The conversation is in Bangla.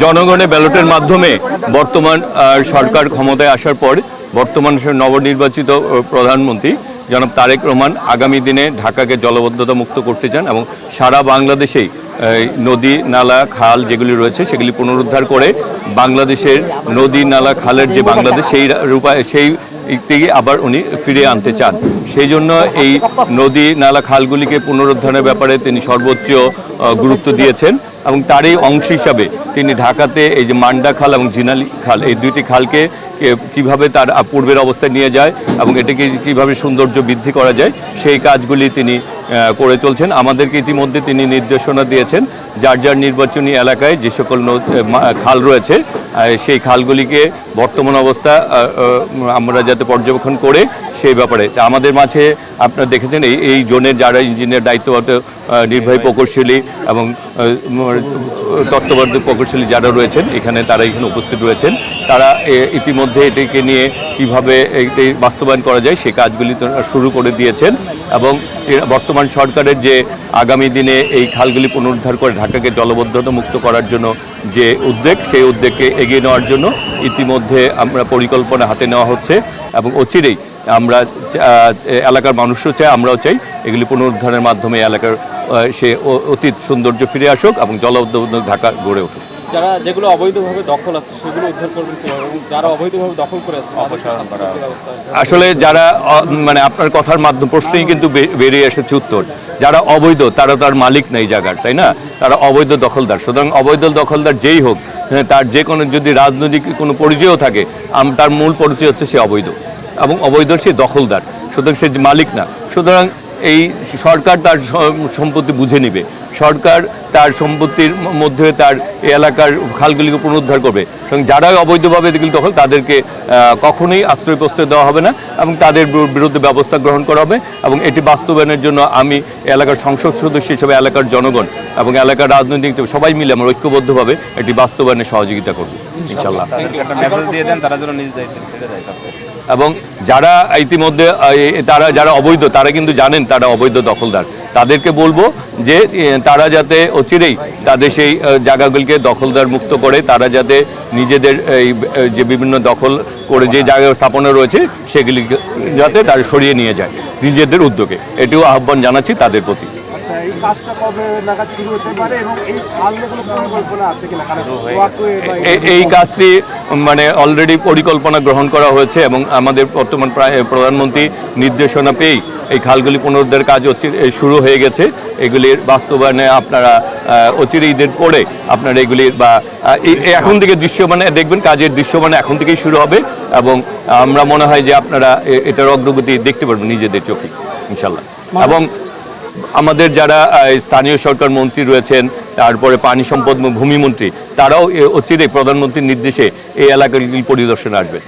জনগণের ব্যালটের মাধ্যমে বর্তমান সরকার ক্ষমতায় আসার পর বর্তমান নবনির্বাচিত প্রধানমন্ত্রী জনাব তারেক রহমান আগামী দিনে ঢাকাকে জলাবদ্ধতা মুক্ত করতে চান এবং সারা বাংলাদেশেই নদী নালা খাল যেগুলি রয়েছে সেগুলি পুনরুদ্ধার করে বাংলাদেশের নদী নালা খালের যে বাংলাদেশ সেই থেকে আবার উনি ফিরিয়ে আনতে চান। সেই জন্য এই নদী নালা খালগুলিকে পুনরুদ্ধারের ব্যাপারে তিনি সর্বোচ্চ গুরুত্ব দিয়েছেন এবং তারই অংশ হিসাবে তিনি ঢাকাতে এই যে মান্ডা খাল এবং জিনালি খাল এই দুইটি খালকে কিভাবে তার পূর্বের অবস্থায় নিয়ে যায় এবং এটাকে কিভাবে সৌন্দর্য বৃদ্ধি করা যায় সেই কাজগুলি তিনি করে চলছেন। আমাদেরকে ইতিমধ্যে তিনি নির্দেশনা দিয়েছেন যার যার নির্বাচনী এলাকায় যে সকল খাল রয়েছে সেই খালগুলিকে বর্তমান অবস্থা আমরা যাতে পর্যবেক্ষণ করে সেই ব্যাপারে আমাদের মাঝে আপনারা দেখেছেন এই জোনের যারা ইঞ্জিনিয়ার দায়িত্বরত নির্বাহী প্রকৌশলী এবং তত্ত্বাবধায়ক প্রকৌশলী যারা রয়েছেন তারা এখানে উপস্থিত রয়েছেন। তারা ইতিমধ্যে এটিকে নিয়ে কীভাবে এটি বাস্তবায়ন করা যায় সেই কাজগুলি শুরু করে দিয়েছেন এবং বর্তমান সরকারের যে আগামী দিনে এই খালগুলি পুনরুদ্ধার করে ঢাকাকে জলাবদ্ধতা মুক্ত করার জন্য যে উদ্যোগ সেই উদ্যোগকে এগিয়ে নেওয়ার জন্য ইতিমধ্যে আমরা পরিকল্পনা হাতে নেওয়া হচ্ছে এবং অচিরেই আমরা এলাকার মানুষও চাই আমরাও চাই এগুলি পুনরুদ্ধারের মাধ্যমে এলাকার সে অতীত সৌন্দর্য ফিরে আসুক এবং জলাবদ্ধ ঢাকা গড়ে উঠুক। যারা যেগুলো অবৈধভাবে দখল আছে সেগুলো উদ্ধার করবেন এবং যারা অবৈধভাবে দখল করে আছে আসলে যারা মানে আপনার কথার মাধ্যমে প্রশ্নেই কিন্তু বেরিয়ে এসেছে উত্তর। যারা অবৈধ তারা তার মালিক নেই জায়গার, তাই না? তারা অবৈধ দখলদার। সুতরাং অবৈধ দখলদার যেই হোক তার যে কোনো যদি রাজনৈতিক কোনো পরিচয়ও থাকে তার মূল পরিচয় হচ্ছে সে অবৈধ এবং অবৈধ সে দখলদার, সুতরাং সে মালিক না। সুতরাং এই সরকার তার সম্পত্তি বুঝে নেবে, সরকার তার সম্পত্তির মধ্যে তার এলাকার খালগুলিকে পুনরুদ্ধার করবে এবং যারা অবৈধভাবে এগুলি দখল তাদেরকে কখনোই আশ্রয় প্রশ্রয় দেওয়া হবে না এবং তাদের বিরুদ্ধে ব্যবস্থা গ্রহণ করা হবে এবং এটি বাস্তবায়নের জন্য আমি এলাকার সংসদ সদস্য হিসেবে এলাকার জনগণ এবং এলাকার রাজনৈতিক সবাই মিলে আমরা ঐক্যবদ্ধভাবে এটি বাস্তবায়নে সহযোগিতা করব ইনশাআল্লাহ। এবং যারা ইতিমধ্যে তারা যারা অবৈধ তারা কিন্তু জানেন তারা অবৈধ দখলদার, তাদেরকে বলবো যে তারা যাতে অচিরেই তাদের সেই জায়গাগুলিকে দখলদার মুক্ত করে তারা যাতে নিজেদের এই যে বিভিন্ন দখল করে যে জায়গায় স্থাপনা রয়েছে সেগুলি যাতে তারা সরিয়ে নিয়ে যায় নিজেদের উদ্যোগে, এটিও আহ্বান জানাচ্ছি তাদের প্রতি। এই কাজটি মানে অলরেডি পরিকল্পনা গ্রহণ করা হয়েছে এবং আমাদের বর্তমান প্রধানমন্ত্রী নির্দেশনা পেয়েই এই খালগুলি পুনরুদ্ধার কাজ শুরু হয়ে গেছে। এগুলির বাস্তবায়নে আপনারা অচিরে ঈদের পরে আপনারা এগুলির বা এখন থেকে দৃশ্যমানে দেখবেন কাজের দৃশ্যমানে এখন থেকেই শুরু হবে এবং আমরা মনে হয় যে আপনারা এটার অগ্রগতি দেখতে পারবেন নিজেদের চোখে ইনশাল্লাহ। এবং আমাদের যারা স্থানীয় সরকার মন্ত্রী রয়েছেন, তারপরে পানি সম্পদ ভূমিমন্ত্রী, তারাও অচিরে প্রধানমন্ত্রীর নির্দেশে এই এলাকাগুলি পরিদর্শনে আসবেন।